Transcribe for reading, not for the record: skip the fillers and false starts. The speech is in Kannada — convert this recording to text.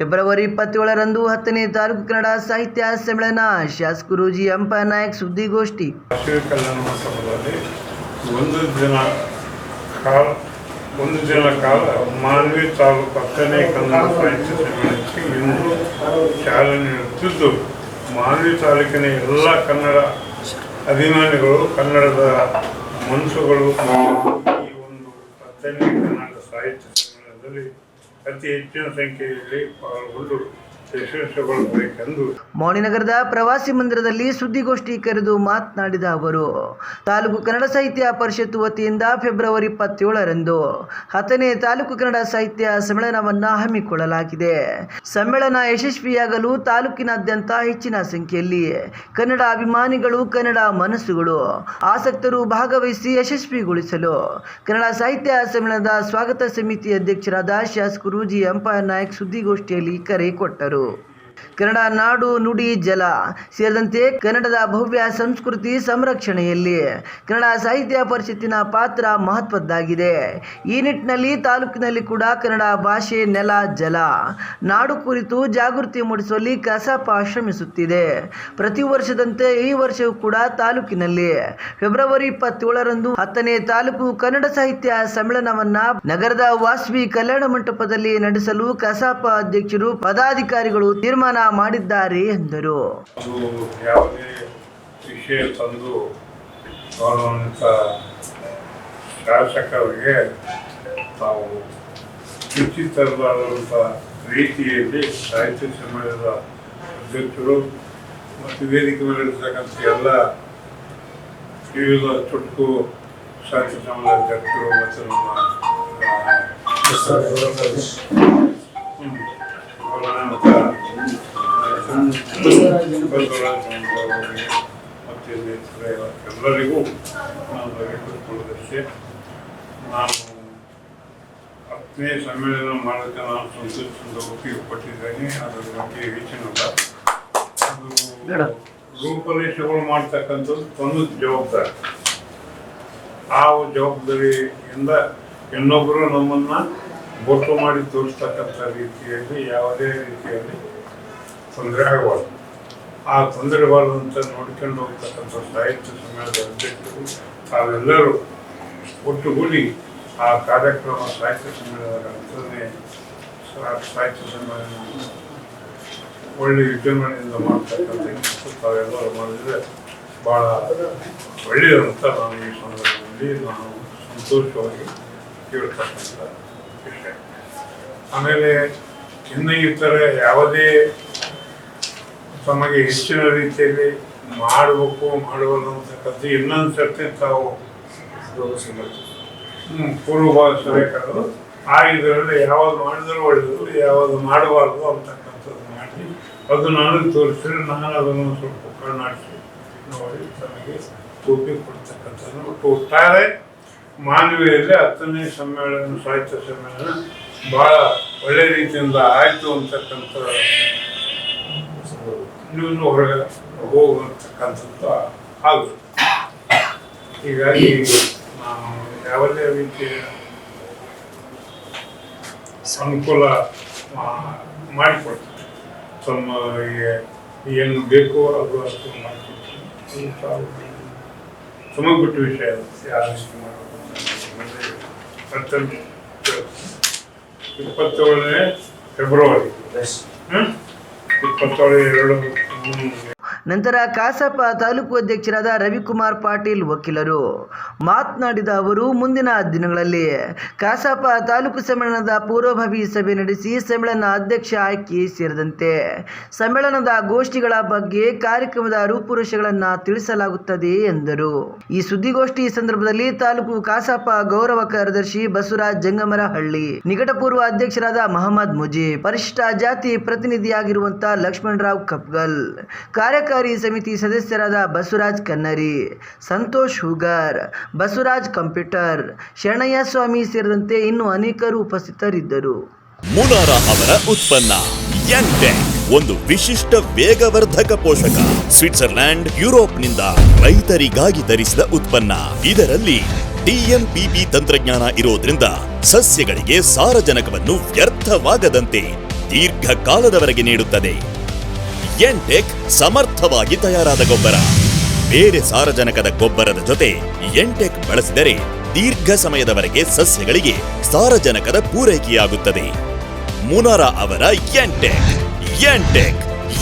ಫೆಬ್ರವರಿ 27ರಂದು 10ನೇ ತಾಲೂಕು ಕನ್ನಡ ಸಾಹಿತ್ಯ ಸಮ್ಮೇಳನ. ಶಾಸಕರು ಜಿ ಅಂಪನಾಯಕ್ ಸುದ್ದಿಗೋಷ್ಠಿ. ಕಲ್ಯಾಣ ಮಂಟಪದಲ್ಲಿ ಒಂದು ದಿನ ಕಾಲ ಮಾನ್ವಿ ತಾಲೂಕು 10ನೇ ಕನ್ನಡ ಸಾಹಿತ್ಯ ಸಮ್ಮೇಳನಕ್ಕೆ ಇಂದು ಚಾಲನೆ ನೀಡುತ್ತಿದ್ದು, ಮಾನ್ವಿ ತಾಲೂಕಿನ ಎಲ್ಲ ಕನ್ನಡ ಅಭಿಮಾನಿಗಳು, ಕನ್ನಡದ ಮನಸ್ಸುಗಳು ಈ ಒಂದು 10ನೇ ಕನ್ನಡ ಸಾಹಿತ್ಯ ಸಮ್ಮೇಳನದಲ್ಲಿ ಅತಿ ಹೆಚ್ಚಿನ ಸಂಖ್ಯೆಯಲ್ಲಿ ಪಾಲ್ಗೊಂಡು ಯಶಸ್ವಿಗೊಳ್ಳಬೇಕೆಂದು ಮೌಳಿನಗರದ ಪ್ರವಾಸಿ ಮಂದಿರದಲ್ಲಿ ಸುದ್ದಿಗೋಷ್ಠಿ ಕರೆದು ಮಾತನಾಡಿದ ಅವರು, ತಾಲೂಕು ಕನ್ನಡ ಸಾಹಿತ್ಯ ಪರಿಷತ್ ವತಿಯಿಂದ ಫೆಬ್ರವರಿ 27ರಂದು 10ನೇ ತಾಲೂಕು ಕನ್ನಡ ಸಾಹಿತ್ಯ ಸಮ್ಮೇಳನವನ್ನು ಹಮ್ಮಿಕೊಳ್ಳಲಾಗಿದೆ. ಸಮ್ಮೇಳನ ಯಶಸ್ವಿಯಾಗಲು ತಾಲೂಕಿನಾದ್ಯಂತ ಹೆಚ್ಚಿನ ಸಂಖ್ಯೆಯಲ್ಲಿ ಕನ್ನಡ ಅಭಿಮಾನಿಗಳು, ಕನ್ನಡ ಮನಸ್ಸುಗಳು, ಆಸಕ್ತರು ಭಾಗವಹಿಸಿ ಯಶಸ್ವಿಗೊಳಿಸಲು ಕನ್ನಡ ಸಾಹಿತ್ಯ ಸಮ್ಮೇಳನದ ಸ್ವಾಗತ ಸಮಿತಿ ಅಧ್ಯಕ್ಷರಾದ ಶಾಸಕರು ಜಿ ಅಂಪನಾಯಕ್ ಸುದ್ದಿಗೋಷ್ಠಿಯಲ್ಲಿ ಕರೆ ಕೊಟ್ಟರು. ಕನ್ನಡ ನಾಡು, ನುಡಿ, ಜಲ ಸೇರಿದಂತೆ ಕನ್ನಡದ ಭವ್ಯ ಸಂಸ್ಕೃತಿ ಸಂರಕ್ಷಣೆಯಲ್ಲಿ ಕನ್ನಡ ಸಾಹಿತ್ಯ ಪರಿಷತ್ತಿನ ಪಾತ್ರ ಮಹತ್ವದ್ದಾಗಿದೆ. ಈ ನಿಟ್ಟಿನಲ್ಲಿ ತಾಲೂಕಿನಲ್ಲಿ ಕೂಡ ಕನ್ನಡ ಭಾಷೆ, ನೆಲ, ಜಲ, ನಾಡು ಕುರಿತು ಜಾಗೃತಿ ಮೂಡಿಸುವಲ್ಲಿ ಕಸಾಪ ಶ್ರಮಿಸುತ್ತಿದೆ. ಪ್ರತಿ ವರ್ಷದಂತೆ ಈ ವರ್ಷವೂ ಕೂಡ ತಾಲೂಕಿನಲ್ಲಿ ಫೆಬ್ರವರಿ 27ರಂದು 10ನೇ ತಾಲೂಕು ಕನ್ನಡ ಸಾಹಿತ್ಯ ಸಮ್ಮೇಳನವನ್ನು ನಗರದ ವಾಸವಿ ಕಲ್ಯಾಣ ಮಂಟಪದಲ್ಲಿ ನಡೆಸಲು ಕಸಾಪ ಅಧ್ಯಕ್ಷರು, ಪದಾಧಿಕಾರಿಗಳು ತೀರ್ಮಾನ ಮಾಡಿದ್ದಾರೆ ಎಂದರು. ಯಾವುದೇ ವಿಷಯ ತಂದು ಗೌರವಾನ್ವಿತ ಶಾಸಕರಿಗೆ ತಾವು ಉಚಿತವಾದಂಥ ರೀತಿಯಲ್ಲಿ ಸಾಹಿತ್ಯ ಸಮ್ಮೇಳನದ ಅಧ್ಯಕ್ಷರು ಮತ್ತು ವೇದಿಕೆ ಮೇಲಿರ್ತಕ್ಕಂಥ ಎಲ್ಲ ವಿವಿಧ ಚುಟುಕು ಸಾಹಿತ್ಯ ಸಮ್ಮೇಳನದ ಅಧ್ಯಕ್ಷರು ಮತ್ತು ಎಲ್ಲರಿಗೂ ನಾನು ಹೇಳಿಕೊಳ್ಳುವುದಷ್ಟೇ, ನಾನು 10ನೇ ಸಮ್ಮೇಳನ ಮಾಡೋಕ್ಕೆ ನಾನು ಸಂತೋಷದಿಂದ ಒಪ್ಪಿಗೆ ಕೊಟ್ಟಿದ್ದೇನೆ. ಅದರ ಬಗ್ಗೆ ಹೆಚ್ಚಿನಲ್ಲ, ಅದು ರೂಪರೇಷೆಗಳು ಮಾಡ್ತಕ್ಕಂಥದ್ದು ಒಂದು ಜವಾಬ್ದಾರಿ. ಆ ಜವಾಬ್ದಾರಿಯಿಂದ ಇನ್ನೊಬ್ಬರು ನಮ್ಮನ್ನು ಬೋಟು ಮಾಡಿ ತೋರಿಸ್ತಕ್ಕಂಥ ರೀತಿಯಲ್ಲಿ ಯಾವುದೇ ರೀತಿಯಲ್ಲಿ ತೊಂದರೆ ಆಗಬಾರ್ದು. ಆ ತೊಂದರೆ ಬಾರದಂತ ನೋಡ್ಕೊಂಡು ಹೋಗ್ತಕ್ಕಂಥ ಸಾಹಿತ್ಯ ಸಮ್ಮೇಳನದ ಅಧ್ಯಕ್ಷರು ತಾವೆಲ್ಲರೂ ಒಟ್ಟುಗೂಡಿ ಆ ಕಾರ್ಯಕ್ರಮ ಸಾಹಿತ್ಯ ಸಮ್ಮೇಳನದ 10ನೇ ಸಾಹಿತ್ಯ ಸಮ್ಮೇಳನ ಒಳ್ಳೆಯ ವಿಜೃಂಭಣೆಯಿಂದ ಮಾಡ್ತಕ್ಕಂಥ ತಾವೆಲ್ಲರೂ ಮಾಡಿದರೆ ಭಾಳ ಒಳ್ಳೆಯದಂತ ನಾನು ಈ ಸಂದರ್ಭದಲ್ಲಿ ನಾನು ಸಂತೋಷವಾಗಿ ಕೇಳ್ತಕ್ಕಂಥ ವಿಷಯ. ಆಮೇಲೆ ಇನ್ನು ಇತರ ಯಾವುದೇ ತಮಗೆ ಹೆಚ್ಚಿನ ರೀತಿಯಲ್ಲಿ ಮಾಡಬೇಕು ಮಾಡುವಲ್ಲ ಅಂತಕ್ಕಂಥ ಇನ್ನೊಂದು ಸರ್ತಿ ತಾವು ಪೂರ್ವಭಾವಿಸಬೇಕಾದ್ರು ಆ ಇದರಲ್ಲಿ ಯಾವುದು ಮಾಡಿದರೂ ಒಳ್ಳೆಯದು, ಯಾವುದು ಮಾಡಬಾರ್ದು ಅಂತಕ್ಕಂಥದ್ದು ಮಾಡಿ ಅದು ನನಗೆ ತೋರಿಸಿದ್ರೆ ನಾನು ಅದನ್ನು ಸ್ವಲ್ಪ ಕಣ್ಣಾಡಿಸಿ ನೋಡಿ ತನಗೆ ಒಪ್ಪಿಗೆ ಕೊಡ್ತಕ್ಕಂಥದ್ದು. ಒಟ್ಟಾರೆ ಮಾನವೀಯಲ್ಲಿ 10ನೇ ಸಮ್ಮೇಳನ ಸಾಹಿತ್ಯ ಸಮ್ಮೇಳನ ಭಾಳ ಒಳ್ಳೆ ರೀತಿಯಿಂದ ಆಯಿತು ಅಂತಕ್ಕಂಥ ನೀವು ಹೊರಗೆ ಹೋಗುವಂತಕ್ಕಂಥದ್ದು ಆಗುತ್ತೆ. ಹೀಗಾಗಿ ನಾವು ಯಾವುದೇ ರೀತಿಯ ಅನುಕೂಲ ಮಾಡಿಕೊಡ್ತೀವಿ. ತಮ್ಮ ಏನು ಬೇಕೋ ಅದು ಅನುಕೂಲ ಮಾಡಿಕೊಡ್ತೀವಿ. ತಮಗೆ ಬಿಟ್ಟು ವಿಷಯ ಯಾರು ಮಾಡಬೇಕು. 27ನೇ ಫೆಬ್ರವರಿ 27 ನಂತರ ಕಸಾಪ ತಾಲೂಕು ಅಧ್ಯಕ್ಷರಾದ ರವಿಕುಮಾರ್ ಪಾಟೀಲ್ ವಕೀಲರು ಮಾತನಾಡಿದ ಅವರು, ಮುಂದಿನ ದಿನಗಳಲ್ಲಿ ಕಸಾಪ ತಾಲೂಕು ಸಮ್ಮೇಳನದ ಪೂರ್ವಭಾವಿ ಸಭೆ ನಡೆಸಿ ಸಮ್ಮೇಳನ ಅಧ್ಯಕ್ಷ ಆಯ್ಕೆ ಸೇರಿದಂತೆ ಸಮ್ಮೇಳನದ ಗೋಷ್ಠಿಗಳ ಬಗ್ಗೆ ಕಾರ್ಯಕ್ರಮದ ರೂಪುರೇಷೆಗಳನ್ನು ತಿಳಿಸಲಾಗುತ್ತದೆ ಎಂದರು. ಈ ಸುದ್ದಿಗೋಷ್ಠಿ ಸಂದರ್ಭದಲ್ಲಿ ತಾಲೂಕು ಕಸಾಪ ಗೌರವ ಕಾರ್ಯದರ್ಶಿ ಬಸವರಾಜ್ ಜಂಗಮರಹಳ್ಳಿ, ನಿಕಟಪೂರ್ವ ಅಧ್ಯಕ್ಷರಾದ ಮಹಮ್ಮದ್ ಮುಜೀಬ್, ಪರಿಶಿಷ್ಟ ಜಾತಿ ಪ್ರತಿನಿಧಿಯಾಗಿರುವಂತಹ ಲಕ್ಷ್ಮಣರಾವ್ ಕಪ್ಗಲ್, ಕಾರ್ಯಕಾರಿ ಸಮಿತಿ ಸದಸ್ಯರಾದ ಬಸವರಾಜ್ ಕನ್ನರಿ, ಸಂತೋಷ್ ಹೂಗರ್, ಬಸವರಾಜ್ ಕಂಪ್ಯೂಟರ್, ಶರಣಯ್ಯ ಸ್ವಾಮಿ ಸೇರಿದಂತೆ ಇನ್ನೂ ಅನೇಕರು ಉಪಸ್ಥಿತರಿದ್ದರು. ಮುನಾರ ಅವರ ಉತ್ಪನ್ನ ಯಂಗ್ಟೆಕ್ ಒಂದು ವಿಶಿಷ್ಟ ವೇಗವರ್ಧಕ ಪೋಷಕ. ಸ್ವಿಟ್ಜರ್ಲ್ಯಾಂಡ್, ಯುರೋಪ್ನಿಂದ ರೈತರಿಗಾಗಿ ತರಿಸಿದ ಉತ್ಪನ್ನ. ಇದರಲ್ಲಿ DMPP ತಂತ್ರಜ್ಞಾನ ಇರೋದ್ರಿಂದ ಸಸ್ಯಗಳಿಗೆ ಸಾರಜನಕವನ್ನು ವ್ಯರ್ಥವಾಗದಂತೆ ದೀರ್ಘಕಾಲದವರೆಗೆ ನೀಡುತ್ತದೆ. ಎನ್ಟೆಕ್ ಸಮರ್ಥವಾಗಿ ತಯಾರಾದ ಗೊಬ್ಬರ. ಬೇರೆ ಸಾರಜನಕದ ಗೊಬ್ಬರದ ಜೊತೆ ಎನ್ಟೆಕ್ ಬಳಸಿದರೆ ದೀರ್ಘ ಸಮಯದವರೆಗೆ ಸಸ್ಯಗಳಿಗೆ ಸಾರಜನಕದ ಪೂರೈಕೆಯಾಗುತ್ತದೆ. ಮುನಾರಾ ಅವರ ಎನ್ಟೆಕ್